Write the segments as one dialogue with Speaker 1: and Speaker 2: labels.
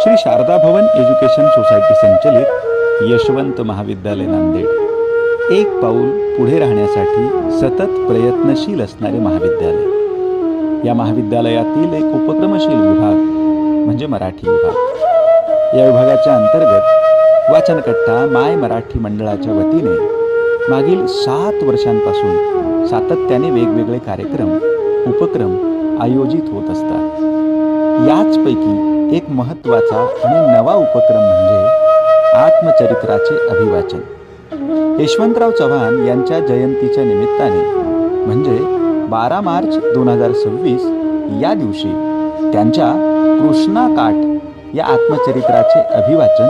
Speaker 1: श्री शारदा भवन education society संचलित यशवंत महाविद्यालय नांदेड एक पाऊल पुढे राहण्यासाठी सतत प्रयत्नशील असणारे महाविद्यालय। या महाविद्यालयातील एक उपक्रमशील विभाग म्हणजे मराठी विभाग। या विभागाच्या अंतर्गत वाचनकट्टा माय मराठी मंडळाच्या वतीने मागील 7 वर्षांपासून सातत्याने वेगवेगळे कार्यक्रम उपक्रम आयोजित होत असतात। याचपैकी एक महत्त्वाचा आणि नवा उपक्रम म्हणजे आत्मचरित्राचे अभिवाचन। यशवंतराव चव्हाण यांच्या जयंतीच्या निमित्ताने म्हणजे 12 मार्च 2026 या दिवशी त्यांच्या कृष्णा काठ या आत्मचरित्राचे अभिवाचन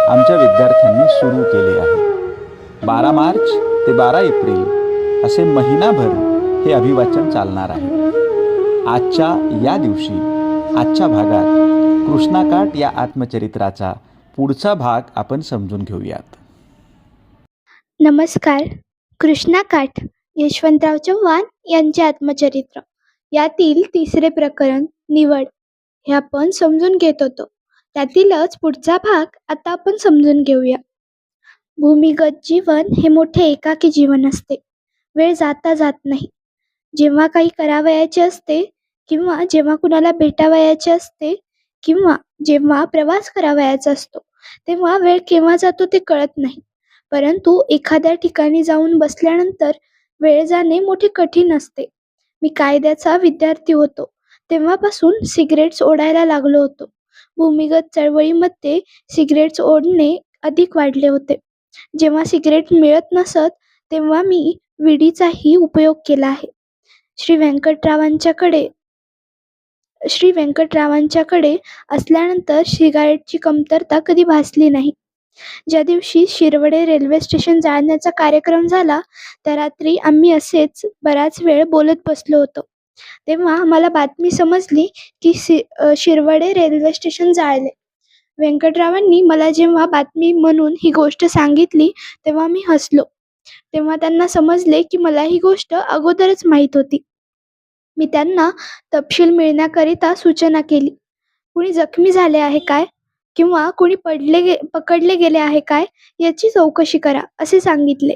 Speaker 1: आमच्या विद्यार्थ्यांनी सुरू केले आहे। 12 मार्च ते 12 एप्रिल असे महिनाभर हे अभिवाचन चालणार आहे। आजच्या या दिवशी आजच्या भागात कृष्णा काठ या आत्मचरित्राचा पुढचा भाग आपण समजून घेऊयात।
Speaker 2: नमस्कार। कृष्णा काठ यशवंतराव चव्हाण यांचे आत्मचरित्र यातील 3रे प्रकरण निवड हे आपण समजून घेत होतो। त्यातीलच पुढचा भाग आता आपण समजून घेऊया। भूमिगत जीवन हे मोठे एकाकी जीवन असते। वेळ जाता जात नाही। जेव्हा काही करावयाचे असते किंवा जेव्हा कुणाला भेटावयाचे असते किंवा जेव्हा प्रवास करावयाचा असतो तेव्हा वेळ केव्हा जातो ते कळत नाही। परंतु एखाद्या ठिकाणी जाऊन बसल्यानंतर वेळ जाणे मोठे कठीण असते। मी कायद्याचा विद्यार्थी होतो तेव्हापासून सिगरेट्स ओढायला लागलो होतो। भूमिगत चळवळीमध्ये सिगरेट्स ओढणे अधिक वाढले होते। जेव्हा सिगरेट मिळत नसत तेव्हा मी विडीचाही उपयोग केला आहे। श्री व्यंकटरावांच्याकडे असल्यानंतर सिगारेटची कमतरता कधी भासली नाही। ज्या दिवशी शिरवडे रेल्वे स्टेशन जाळण्याचा कार्यक्रम झाला त्या रात्री आम्ही असेच बराच वेळ बोलत बसलो होतो। तेव्हा आम्हाला बातमी समजली की शिरवडे रेल्वे स्टेशन जाळले। व्यंकटरावांनी मला जेव्हा बातमी म्हणून ही गोष्ट सांगितली तेव्हा मी हसलो। तेव्हा त्यांना समजले की मला ही गोष्ट अगोदरच माहीत होती। मी त्यांना तपशील मिळण्याकरिता सूचना केली। कुणी जखमी झाले आहे काय किंवा कुणी पकडले गेले आहे काय याची चौकशी करा असे सांगितले।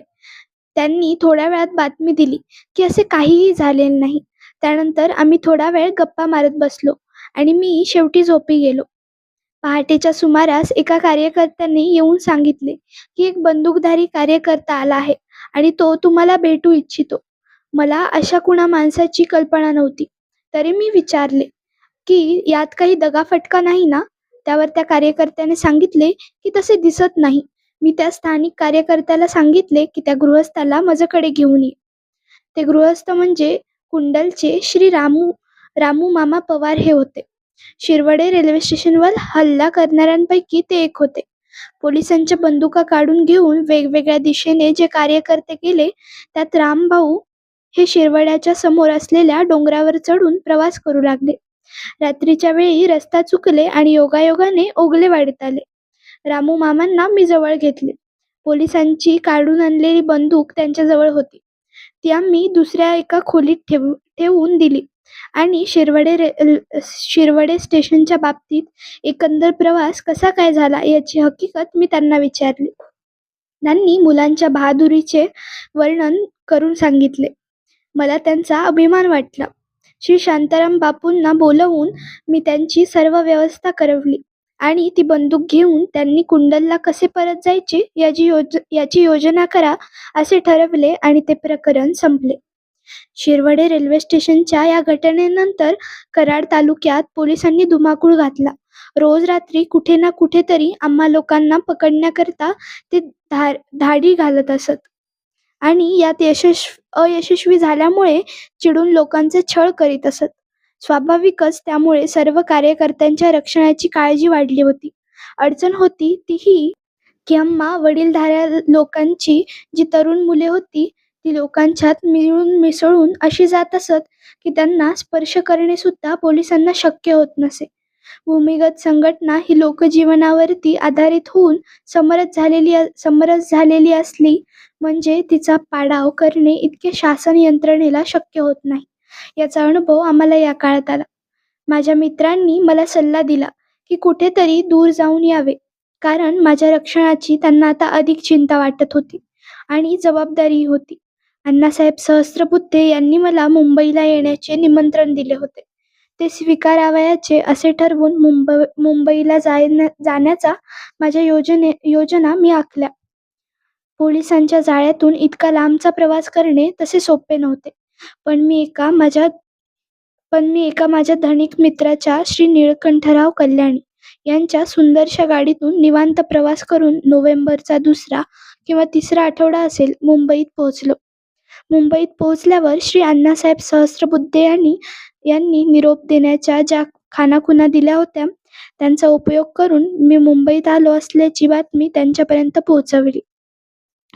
Speaker 2: त्यांनी थोड्या वेळात बातमी दिली की असे काहीही झालेले नाही। त्यानंतर आम्ही थोडा वेळ गप्पा मारत बसलो आणि मी शेवटी झोपी गेलो। पहाटेच्या सुमारास एका कार्यकर्त्याने येऊन सांगितले की एक बंदूकधारी कार्यकर्ता आला आहे आणि तो तुम्हाला भेटू इच्छितो। मला अशा कुणा माणसाची कल्पना नव्हती। तरी मी विचारले की यात काही दगाफटका नाही ना? त्यावर त्या कार्यकर्त्याने सांगितले की तसे दिसत नाही। मी त्या स्थानिक कार्यकर्त्याला सांगितले की त्या गृहस्थाला माझ्याकडे घेऊन ये। ते गृहस्थ म्हणजे कुंडलचे श्री रामू मामा पवार हे होते। शिरवडे रेल्वे स्टेशनवर हल्ला करणाऱ्यांपैकी ते एक होते। पोलिसांच्या बंदुका काढून घेऊन वेगवेगळ्या दिशेने जे कार्यकर्ते गेले त्यात रामभाऊ हे शिरवड्याच्या समोर असलेल्या डोंगरावर चढून प्रवास करू लागले। रात्रीच्या वेळी रस्ता चुकले आणि योगायोगाने ओगलेवाडीत आले। रामू मामांना मी जवळ घेतले। पोलिसांची काढून आणलेली बंदूक त्यांच्या जवळ होती। ती आम्ही दुसऱ्या एका खोलीत ठेवून दिली आणि शिरवडे स्टेशनच्या बाबतीत एकंदर प्रवास कसा काय झाला याची हकीकत मी त्यांना विचारली। त्यांनी मुलांच्या बहादुरीचे वर्णन करून सांगितले। मला त्यांचा अभिमान वाटला। श्री शांताराम बापूंना बोलवून मी त्यांची सर्व व्यवस्था करवली आणि ती बंदूक घेऊन त्यांनी कुंडलला कसे परत जायचे याची योजना करा असे ठरवले आणि ते प्रकरण संपले। शिरवडे रेल्वे स्टेशनच्या या घटनेनंतर कराड तालुक्यात पोलिसांनी धुमाकूळ घातला। रोज रात्री कुठे ना कुठेतरी आम्हा लोकांना पकडण्याकरता ते धाडी घालत असत आणि यात अयशस्वी झाल्यामुळे चिडून लोकांचे छळ करीत असत। स्वाभाविकच त्यामुळे सर्व कार्यकर्त्यांच्या रक्षणाची काळजी वाढली होती। अडचण होती ती ही की आम्हा वडीलधाऱ्या लोकांची जी तरुण मुले होती ती लोकांच्यात मिळून मिसळून अशी जात असत की त्यांना स्पर्श करणे सुद्धा पोलिसांना शक्य होत नसे। भूमिगत संघटना ही लोकजीवनावरती आधारित होऊन समरस झालेली असली म्हणजे तिचा पाडाव करणे इतके शासन यंत्रणेला शक्य होत नाही। याचा अनुभव आम्हाला या काळात आला। माझ्या मित्रांनी मला सल्ला दिला की कुठेतरी दूर जाऊन यावे, कारण माझ्या रक्षणाची त्यांना आता अधिक चिंता वाटत होती आणि जबाबदारीही होती. अण्णासाहेब सहस्त्रबुद्धे यांनी मला मुंबईला येण्याचे निमंत्रण दिले होते. ते स्वीकारावयाचे असे ठरवून मुंबईला जाण्याचा माझ्या योजना मी आखल्या. पोलिसांच्या जाळ्यातून इतका लांबचा प्रवास करणे तसे सोपे नव्हते. पण मी एका माझ्या धनिक मित्राच्या श्री निळकंठराव कल्याणी यांच्या सुंदरशा गाडीतून निवांत प्रवास करून नोव्हेंबरचा 2रा किंवा 3रा आठवडा असेल मुंबईत पोहोचलो. मुंबईत पोहोचल्यावर श्री अण्णासाहेब सहस्त्रबुद्धे यांनी निरोप देण्याच्या ज्या खाणाखुणा दिल्या होत्या, त्यांचा उपयोग करून मी मुंबईत आलो असल्याची बातमी त्यांच्यापर्यंत पोहोचवली.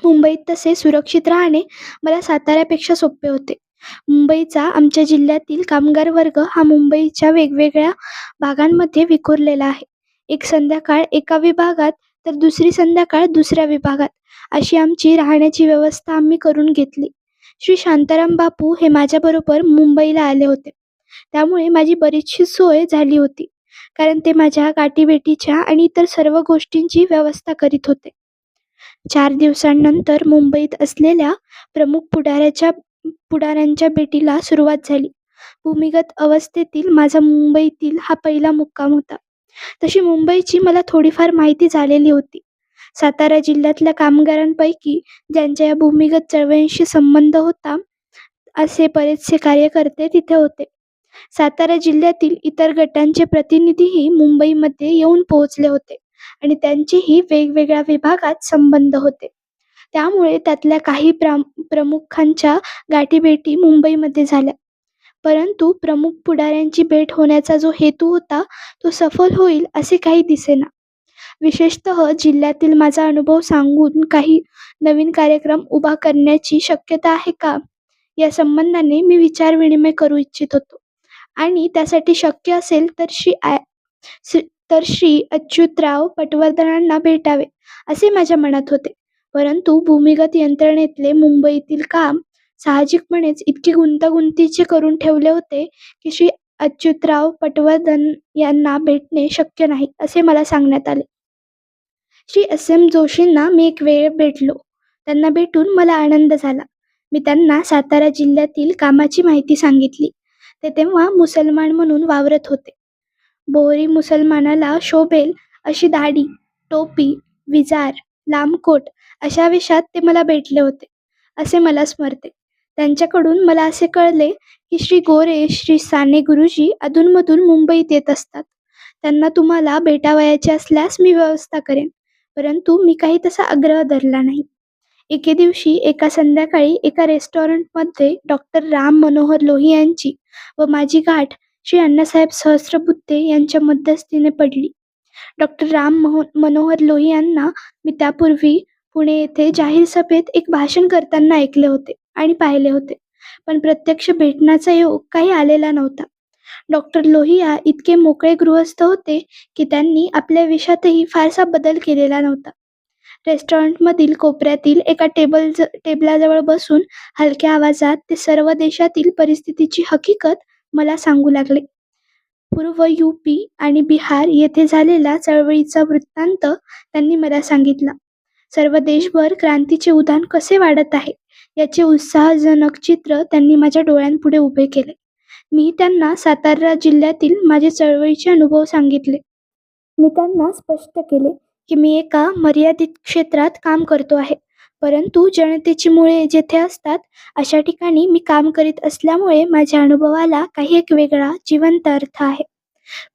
Speaker 2: मुंबईत तसे सुरक्षित राहणे मला साताऱ्यापेक्षा सोपे होते. मुंबईचा आमच्या जिल्ह्यातील कामगार वर्ग हा मुंबईच्या वेगवेगळ्या भागांमध्ये विखुरलेला आहे. एक संध्याकाळ एका विभागात तर दुसरी संध्याकाळ दुसऱ्या विभागात अशी आमची राहण्याची व्यवस्था आम्ही करून घेतली. श्री शांताराम बापू हे माझ्याबरोबर मुंबईला आले होते. त्यामुळे माझी बरीचशी सोय झाली होती, कारण ते माझ्या गाठीभेटीच्या आणि इतर सर्व गोष्टींची व्यवस्था करीत होते. 4 दिवसांनंतर मुंबईत असलेल्या प्रमुख पुढाऱ्यांच्या भेटीला सुरुवात झाली. भूमिगत अवस्थेतील माझा मुंबईतील हा पहिला मुक्काम होता. तशी मुंबईची मला थोडीफार माहिती झालेली होती. सातारा जिल्ह्यातल्या कामगारांपैकी ज्यांच्या या भूमिगत चळवळींशी संबंध होता, असे बरेचसे कार्यकर्ते तिथे होते. सातारा जिल्ह्यातील इतर गटांचे प्रतिनिधीही मुंबईमध्ये येऊन पोहोचले होते आणि त्यांचेही वेगवेगळ्या विभागात संबंध होते. त्यामुळे त्यातल्या काही प्रमुखांच्या गाठीभेटी मुंबईमध्ये झाल्या. परंतु प्रमुख पुढाऱ्यांची भेट होण्याचा जो हेतू होता, तो सफल होईल असे काही दिसेना. विशेषतः जिल्ह्यातील माझा अनुभव सांगून काही नवीन कार्यक्रम उभा करण्याची शक्यता आहे का, या संबंधाने मी विचारविनिमय करू इच्छित होतो आणि त्यासाठी शक्य असेल तर श्री अच्युतराव पटवर्धनांना भेटावे असे माझ्या मनात होते. परंतु भूमिगत यंत्रणेतले मुंबईतील काम साहजिकपणेच इतके गुंतागुंतीचे करून ठेवले होते की श्री अच्युतराव पटवर्धन यांना भेटणे शक्य नाही असे मला सांगण्यात आले. श्री एस एम जोशींना मी एक वेळ भेटलो. त्यांना भेटून मला आनंद झाला. मी त्यांना सातारा जिल्ह्यातील कामाची माहिती सांगितली. ते तेव्हा मुसलमान म्हणून वावरत होते. बोहरी मुसलमानाला शोभेल अशी दाढी, टोपी, विजार, लांब कोट अशा वेशात ते मला भेटले होते असे मला स्मरते. त्यांच्याकडून मला असे कळले की श्री गोरे, श्री साने गुरुजी अधूनमधून मुंबईत येत असतात. त्यांना तुम्हाला भेटावयाचे असल्यास मी व्यवस्था करेन. परंतु मी काही तसा आग्रह धरला नाही. एके दिवशी एका संध्याकाळी एका रेस्टॉरंटमध्ये डॉक्टर राम मनोहर लोही यांची व माझी गाठ श्री अण्णासाहेब सहस्त्रबुद्धे यांच्या मध्यस्थीने पडली. डॉक्टर मनोहर लोही यांना मी त्यापूर्वी पुणे येथे जाहीर सभेत एक भाषण करताना ऐकले होते आणि पाहिले होते, पण प्रत्यक्ष भेटण्याचा योग काही आलेला नव्हता. डॉक्टर लोहिया इतके मोकळे गृहस्थ होते की त्यांनी आपल्या विषयातही फारसा बदल केलेला नव्हता. रेस्टॉरंटमधील कोपऱ्यातील एका टेबलाजवळ बसून हलक्या आवाजात ते सर्व देशातील परिस्थितीची हकीकत मला सांगू लागले. पूर्व यूपी आणि बिहार येथे झालेला चळवळीचा वृत्तांत त्यांनी मला सांगितला. सर्व देशभर क्रांतीचे उधाण कसे वाढत आहे याचे उत्साहजनक चित्र त्यांनी माझ्या डोळ्यांपुढे उभे केले. मी त्यांना सातारा जिल्ह्यातील माझे चळवळीचे अनुभव सांगितले. मी त्यांना स्पष्ट केले की मी एका मर्यादित क्षेत्रात काम करतो आहे, परंतु जनतेची मुळे जेथे असतात अशा ठिकाणी मी काम करीत असल्यामुळे माझ्या अनुभवाला काही एक वेगळा जिवंत अर्थ आहे.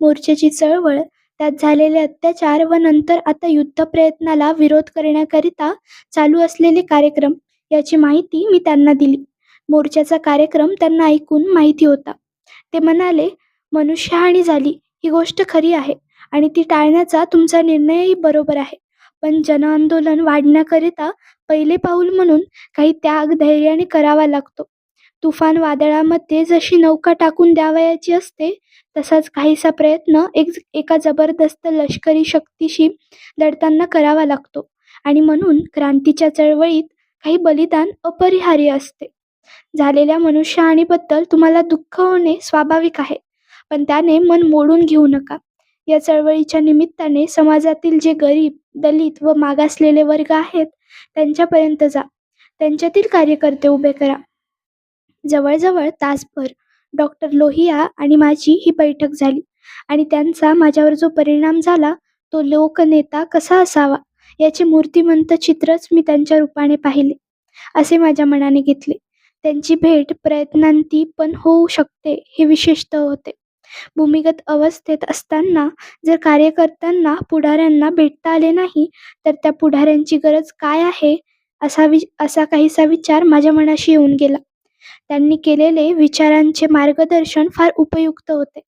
Speaker 2: मोर्चाची चळवळ, त्यात झालेले अत्याचार व नंतर आता युद्ध प्रयत्नाला विरोध करण्याकरिता चालू असलेले कार्यक्रम याची माहिती मी त्यांना दिली. मोर्चाचा कार्यक्रम त्यांना ऐकून माहिती होता. ते म्हणाले, मनुष्यहानी झाली ही गोष्ट खरी आहे आणि ती टाळण्याचा तुमचा निर्णयही बरोबर आहे, पण जनआंदोलन वाढण्याकरिता पहिले पाऊल म्हणून काही त्याग धैर्याने करावा लागतो. तुफान वादळामध्ये जशी नौका टाकून द्यावयाची असते, तसाच काहीसा प्रयत्न एका जबरदस्त लष्करी शक्तीशी लढताना करावा लागतो आणि म्हणून क्रांतीच्या चळवळीत काही बलिदान अपरिहार्य असते. झालेल्या मनुष्यहानीबद्दल तुम्हाला दुःख होणे स्वाभाविक आहे, पण त्याने मन मोडून घेऊ नका. या चळवळीच्या निमित्ताने समाजातील जे गरीब, दलित व मागासलेले वर्ग आहेत त्यांच्यापर्यंत जा. त्यांच्यातील कार्यकर्ते उभे करा. जवळजवळ तासभर डॉक्टर लोहिया आणि माझी ही बैठक झाली आणि त्यांचा माझ्यावर जो परिणाम झाला तो लोकनेता कसा असावा याचे मूर्तिमंत चित्रच मी त्यांच्या रूपाने पाहिले, असे माझ्या मनाने घेतले. त्यांची भेट प्रयत्नांती पण होऊ शकते हे विशेषतः होते. भूमिगत अवस्थेत असताना जर कार्यकर्त्यांना, पुढाऱ्यांना भेटता आले नाही तर त्या पुढाऱ्यांची गरज काय आहे असा काहीसा विचार माझ्या मनाशी येऊन गेला. त्यांनी केलेले विचारांचे मार्गदर्शन फार उपयुक्त होते.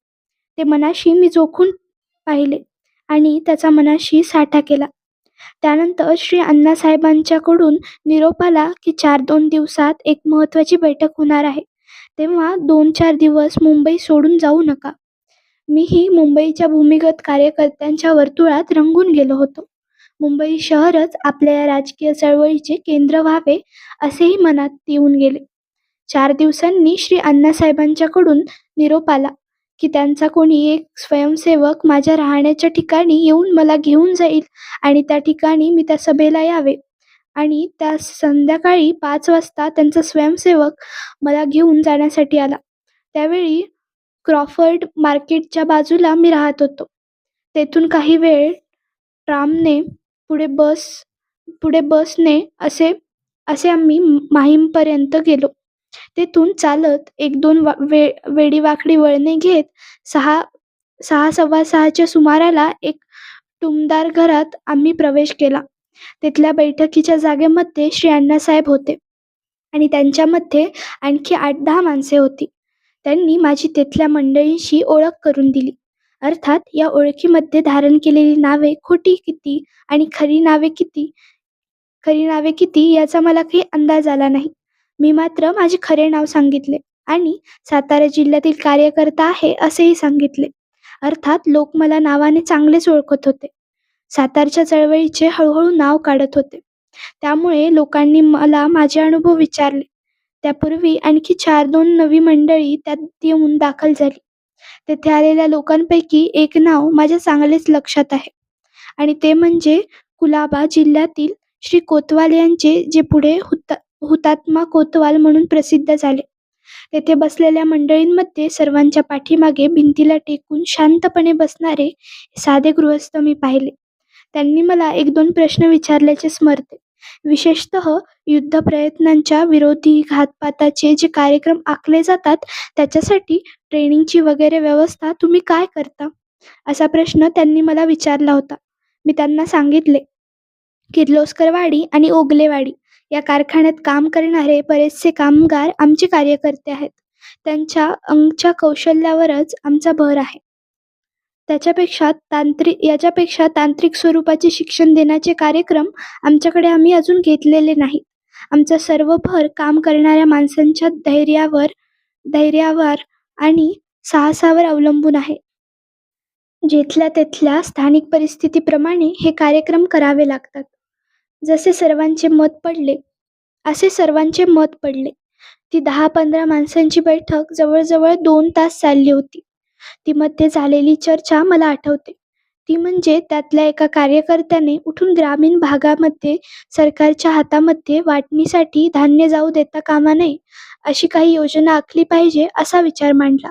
Speaker 2: ते मनाशी मी जोखून पाहिले आणि त्याचा मनाशी साठा केला. त्यानंतर श्री अण्णासाहेबांच्याकडून निरोप आला की 4-2 दिवसात एक महत्त्वाची बैठक होणार आहे. तेव्हा 2-4 दिवस मुंबई सोडून जाऊ नका. मीही मुंबईच्या भूमिगत कार्यकर्त्यांच्या वर्तुळात रंगून गेलो होतो. मुंबई शहरच आपल्या या राजकीय चळवळीचे केंद्र व्हावे असेही मनात येऊन गेले. 4 दिवसांनी श्री अण्णासाहेबांच्याकडून निरोप आला की त्यांचा कोणी एक स्वयंसेवक माझ्या राहण्याच्या ठिकाणी येऊन मला घेऊन जाईल आणि त्या ठिकाणी मी त्या सभेला यावे. आणि त्या संध्याकाळी 5 वाजता त्यांचा स्वयंसेवक मला घेऊन जाण्यासाठी आला. त्यावेळी क्रॉफर्ड मार्केटच्या बाजूला मी राहत होतो. तेथून काही वेळ ट्रामने, पुढे बसने असे आम्ही माहीमपर्यंत गेलो. तेथून चालत 1-2 वेडीवाकडी वळणे घेत 6:15च्या सुमाराला एक टुमदार घरात आम्ही प्रवेश केला. तिथल्या बैठकीच्या जागेमध्ये श्री अण्णासाहेब होते आणि त्यांच्यामध्ये आणखी 8-10 माणसे होती. त्यांनी माझी तिथल्या मंडळींशी ओळख करून दिली. अर्थात या ओळखीमध्ये धारण केलेली नावे खोटी किती आणि खरी नावे किती याचा मला काही अंदाज आला नाही. मी मात्र माझे खरे नाव सांगितले आणि सातारा जिल्ह्यातील कार्यकर्ता आहे असेही सांगितले. अर्थात लोक मला नावाने चांगलेच ओळखत होते. सातारच्या चळवळीचे हळूहळू नाव काढत होते. त्यामुळे लोकांनी मला माझे अनुभव विचारले. त्यापूर्वी आणखी 4-2 नवी मंडळी त्यात येऊन दाखल झाली. तेथे आलेल्या लोकांपैकी एक नाव माझ्या चांगलेच लक्षात आहे आणि ते म्हणजे कुलाबा जिल्ह्यातील श्री कोतवाल यांचे, जे पुढे हुतात्मा कोतवाल म्हणून प्रसिद्ध झाले. तेथे बसलेल्या मंडळींमध्ये सर्वांच्या पाठीमागे भिंतीला टेकून शांतपणे बसणारे साधे गृहस्थ मी पाहिले. त्यांनी मला 1-2 प्रश्न विचारल्याचे स्मरते. विशेषतः युद्ध प्रयत्नांच्या विरोधी घातपाताचे जे कार्यक्रम आखले जातात त्याच्यासाठी ट्रेनिंगची वगैरे व्यवस्था तुम्ही काय करता, असा प्रश्न त्यांनी मला विचारला होता. मी त्यांना सांगितले किर्लोस्करवाडी आणि ओगलेवाडी या कारखान्यात काम करणारे बरेचसे कामगार आमचे कार्यकर्ते आहेत. त्यांच्या कौशल्यावरच आमचा भर आहे. याच्यापेक्षा तांत्रिक स्वरूपाचे शिक्षण देण्याचे कार्यक्रम आमच्याकडे आम्ही अजून घेतलेले नाहीत. आमचा सर्व भर काम करणाऱ्या माणसांच्या धैर्यावर आणि साहसावर अवलंबून आहे. जेथल्या तेथल्या स्थानिक परिस्थितीप्रमाणे हे कार्यक्रम करावे लागतात. असे सर्वांचे मत पडले. ती 10-15 माणसांची बैठक जवळजवळ 2 तास चालली होती. ती मध्ये झालेली चर्चा मला आठवते. ती म्हणजे त्यातल्या एका कार्यकर्त्याने उठून ग्रामीण भागामध्ये सरकारच्या हातामध्ये वाटणीसाठी धान्य जाऊ देता कामा नये अशी काही योजना आखली पाहिजे असा विचार मांडला.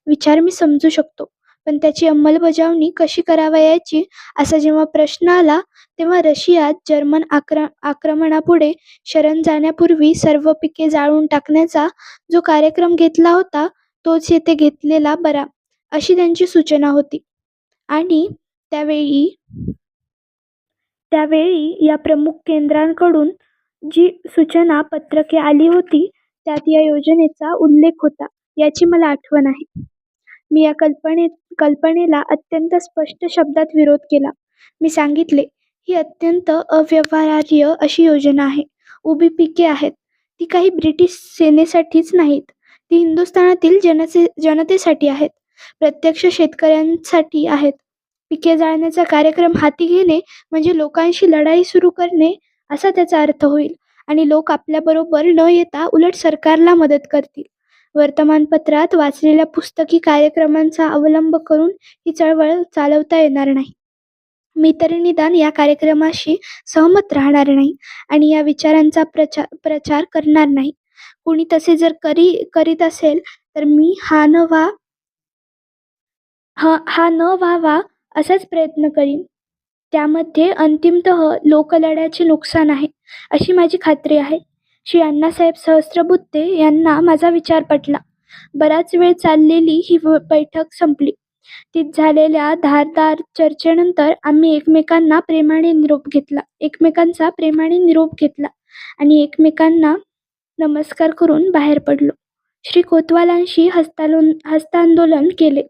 Speaker 2: विचार मी समजू शकतो, पण त्याची अंमलबजावणी कशी करावयाची असा जेव्हा प्रश्न आला तेव्हा रशियात जर्मन आक्रमणापुढे शरण जाण्यापूर्वी सर्व पिके जाळून टाकण्याचा जो कार्यक्रम घेतला होता तोच येथे घेतलेला बरा, अशी त्यांची सूचना होती. आणि त्यावेळी या प्रमुख केंद्रांकडून जी सूचना पत्रके आली होती त्यात या योजनेचा उल्लेख होता याची मला आठवण आहे. मी या कल्पनेला अत्यंत स्पष्ट शब्दात विरोध केला. मी सांगितले, ही अत्यंत अव्यवहार्य अशी योजना आहे. उभी पिके आहेत. ती काही ब्रिटिश सेनेसाठीच नाहीत. ती हिंदुस्थानातील जनतेसाठी आहेत. प्रत्यक्ष शेतकऱ्यांसाठी आहेत. पिके जाळण्याचा कार्यक्रम हाती घेणे म्हणजे लोकांशी लढाई सुरू करणे असा त्याचा अर्थ होईल आणि लोक आपल्याबरोबर न येता उलट सरकारला मदत करतील. वर्तमानपत्रात वाचलेल्या पुस्तकी कार्यक्रमांचा अवलंब करून ही चळवळ चालवता येणार नाही. मी तरी निदान या कार्यक्रमाशी सहमत राहणार नाही आणि या विचारांचा प्रचार करणार नाही. कुणी तसे जर करीत असेल तर मी हा न व्हावा असाच प्रयत्न करीन. त्यामध्ये अंतिमतः लोकलढ्याचे नुकसान आहे अशी माझी खात्री आहे. श्री अण्णासाहेब सहस्त्रबुद्धे यांना माझा विचार पटला. बराच वेळ चाललेली ही बैठक संपली. तीत झालेल्या धारदार चर्चेनंतर आम्ही एकमेकांचा प्रेमाने निरोप घेतला आणि एकमेकांना नमस्कार करून बाहेर पडलो. श्री कोतवालांशी हस्तांदोलन केले.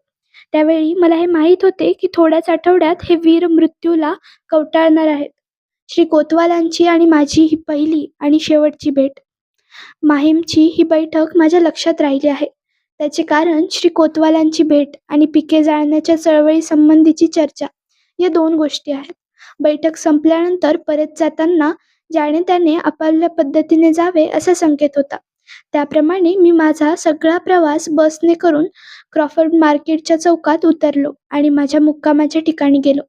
Speaker 2: त्यावेळी मला हे माहीत होते की थोड्याच आठवड्यात हे वीर मृत्यूला कवटाळणार आहेत. श्री कोतवालांची आणि माझी ही पहिली आणि शेवटची भेट. माहीमची ही बैठक माझ्या लक्षात राहिली आहे. त्याचे कारण श्री कोतवालांची भेट आणि पिके जाळण्याच्या चळवळी संबंधीची चर्चा या 2 गोष्टी आहेत. बैठक संपल्यानंतर परत जाताना ज्याने त्याने आपापल्या पद्धतीने जावे असा संकेत होता. त्याप्रमाणे मी माझा सगळा प्रवास बसने करून क्रॉफर्ड मार्केटच्या चौकात उतरलो आणि माझ्या मुक्कामाच्या ठिकाणी गेलो.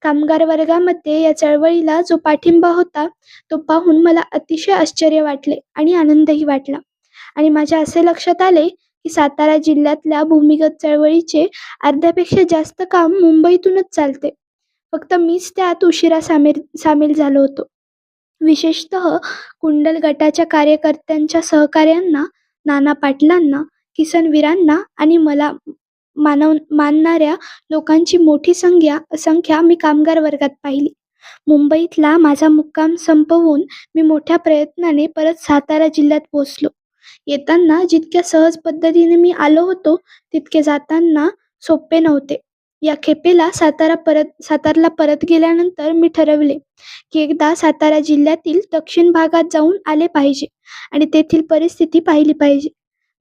Speaker 2: कामगार वर्गामध्ये या चळवळीला जो पाठिंबा होता तो पाहून मला अतिशय आश्चर्य वाटले आणि आनंदही वाटला. आणि माझ्या असे लक्षात आले की सातारा जिल्ह्यातल्या भूमिगत चळवळीचे अर्ध्यापेक्षा जास्त काम मुंबईतूनच चालते. फक्त मीच त्यात उशिरा सामील झालो होतो. विशेषतः कुंडल गटाच्या कार्यकर्त्यांच्या सहकार्यांना, नाना पाटलांना, किसनवीरांना आणि मला मानणाऱ्या लोकांची मोठी संख्या मी कामगार वर्गात पाहिली. मुंबईतला माझा मुक्काम संपवून मी मोठ्या प्रयत्नाने परत सातारा जिल्ह्यात पोहोचलो. येताना जितक्या सहज पद्धतीने मी आलो होतो तितके जाताना सोपे नव्हते. या खेपेला सातारला परत गेल्यानंतर मी ठरवले की एकदा सातारा जिल्ह्यातील दक्षिण भागात जाऊन आले पाहिजे आणि तेथील परिस्थिती पाहिली पाहिजे.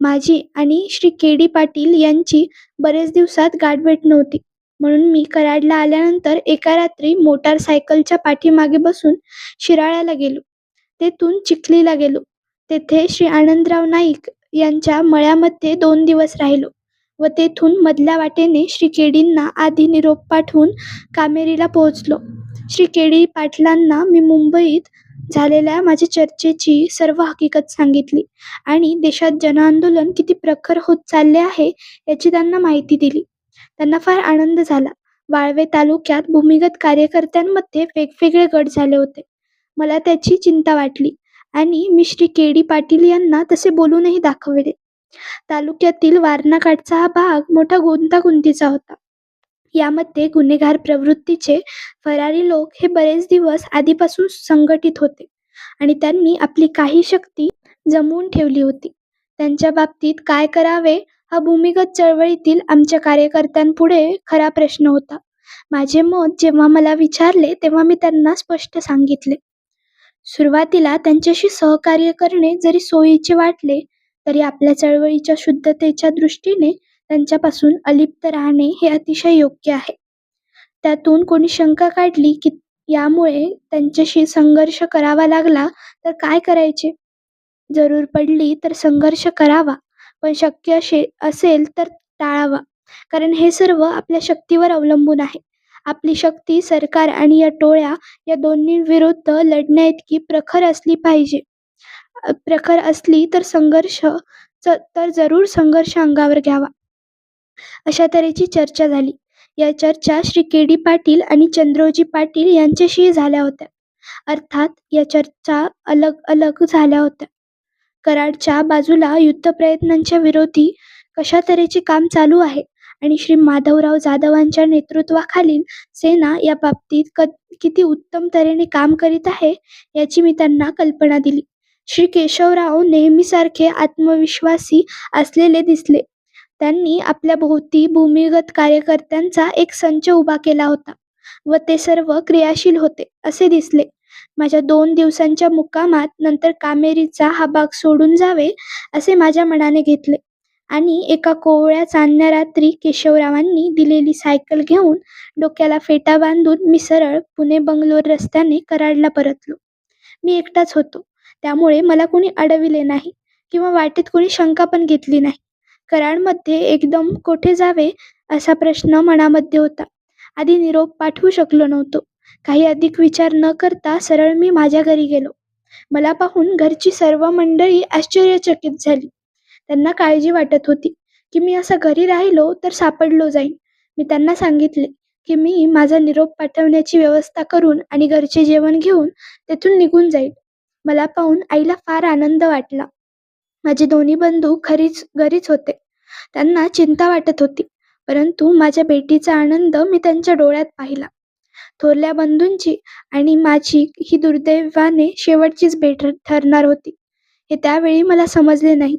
Speaker 2: माझी आणि श्री के डी पाटील यांची बरेच दिवसात गाठभेट नव्हती, म्हणून मी कराडला आल्यानंतर एका रात्री मोटारसायकलच्या पाठीमागे बसून शिराळ्याला गेलो. तेथून चिखलीला गेलो. तेथे श्री आनंदराव नाईक यांच्या मळ्यामध्ये 2 दिवस राहिलो व तेथून मधल्या वाटेने श्री केडींना आधी निरोप पाठवून कामेरीला पोहोचलो. श्री के डी पाटलांना मी मुंबईत झालेल्या माझ्या चर्चेची सर्व हकीकत सांगितली आणि देशात जनआंदोलन किती प्रखर होत चालले आहे याची त्यांना माहिती दिली. त्यांना फार आनंद झाला. वाळवे तालुक्यात भूमिगत कार्यकर्त्यांमध्ये वेगवेगळे गट झाले होते. मला त्याची चिंता वाटली आणि मी श्री के डी पाटील यांना तसे बोलूनही दाखवले. तालुक्यातील वारणाकाठचा हा भाग मोठा गुंतागुंतीचा होता. यामध्ये गुन्हेगार प्रवृत्तीचे फरारी लोक हे बरेच दिवस आधीपासून संघटित होते आणि त्यांनी आपली काही शक्ती जमवून ठेवली होती. त्यांच्या बाबतीत काय करावे हा भूमिगत चळवळीतील आमच्या कार्यकर्त्यांपुढे खरा प्रश्न होता. माझे मत जेव्हा मला विचारले तेव्हा मी त्यांना स्पष्ट सांगितले. सुरुवातीला त्यांच्याशी सहकार्य करणे जरी सोयीचे वाटले तरी आपल्या चळवळीच्या शुद्धतेच्या दृष्टीने त्यांच्यापासून अलिप्त राहणे हे अतिशय योग्य आहे. त्यातून कोणी शंका काढली की यामुळे त्यांच्याशी संघर्ष करावा लागला तर काय करायचे? जरूर पडली तर संघर्ष करावा, पण शक्य असेल तर टाळावा, कारण हे सर्व आपल्या शक्तीवर अवलंबून आहे. आपली शक्ती सरकार आणि या टोळ्या या दोन्हींविरुद्ध लढण्याइतकी प्रखर असली तर जरूर संघर्ष अंगावर घ्यावा. अशा तऱ्हेची चर्चा झाली. या चर्चा श्री के डी पाटील आणि चंद्रोजी पाटील यांच्याशी झाल्या होत्या. अर्थात या चर्चा अलग झाल्या होत्या. कराडच्या बाजूला युद्ध प्रयत्नांच्या विरोधी कशा तऱ्हेचे काम चालू आहे आणि श्री माधवराव जाधवांच्या नेतृत्वाखालील सेना या बाबतीत किती उत्तम तऱ्हेने काम करीत आहे याची मी त्यांना कल्पना दिली. श्री केशवराव नेहमीसारखे आत्मविश्वासी असलेले दिसले. त्यांनी आपल्या भोवती भूमिगत कार्यकर्त्यांचा एक संच उभा केला होता व ते सर्व क्रियाशील होते असे दिसले. माझ्या 2 दिवसांच्या मुक्कामात नंतर कामेरीचा हा भाग सोडून जावे असे माझ्या मनाने घेतले आणि एका कोवळ्या चांदण्या रात्री केशवरावांनी दिलेली सायकल घेऊन डोक्याला फेटा बांधून मी सरळ पुणे बंगलोर रस्त्याने कराडला परतलो. मी एकटाच होतो, त्यामुळे मला कोणी अडविले नाही. किंवा वाटेत कोणी शंका पण घेतली नाही. कराडमध्ये एकदम कोठे जावे असा प्रश्न मनामध्ये होता. आधी निरोप पाठवू शकलो नव्हतो. काही अधिक विचार न करता सरळ मी माझ्या घरी गेलो. मला पाहून घरची सर्व मंडळी आश्चर्यचकित झाली. त्यांना काळजी वाटत होती की मी असं घरी राहिलो तर सापडलो जाईन. मी त्यांना सांगितले की मी माझा निरोप पाठवण्याची व्यवस्था करून आणि घरचे जेवण घेऊन तेथून निघून जाईल. मला पाहून आईला फार आनंद वाटला. माझे दोन्ही बंधू घरीच होते. त्यांना चिंता वाटत होती, परंतु माझ्या भेटीचा आनंद मी त्यांच्या डोळ्यात पाहिला. थोरल्या बंधूंची आणि माझी ही दुर्दैवाने शेवटचीच भेट ठरणार होती, हे त्यावेळी मला समजले नाही.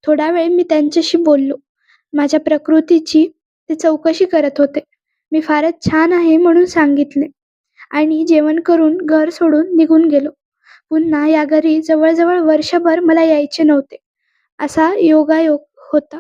Speaker 2: थोडा वेळ मी त्यांच्याशी बोललो. माझ्या प्रकृतीची ते चौकशी करत होते. मी फारच छान आहे म्हणून सांगितले आणि जेवण करून घर सोडून निघून गेलो. पुन्हा या घरी जवळजवळ वर्षभर मला यायचे नव्हते. असा योगायोग होता.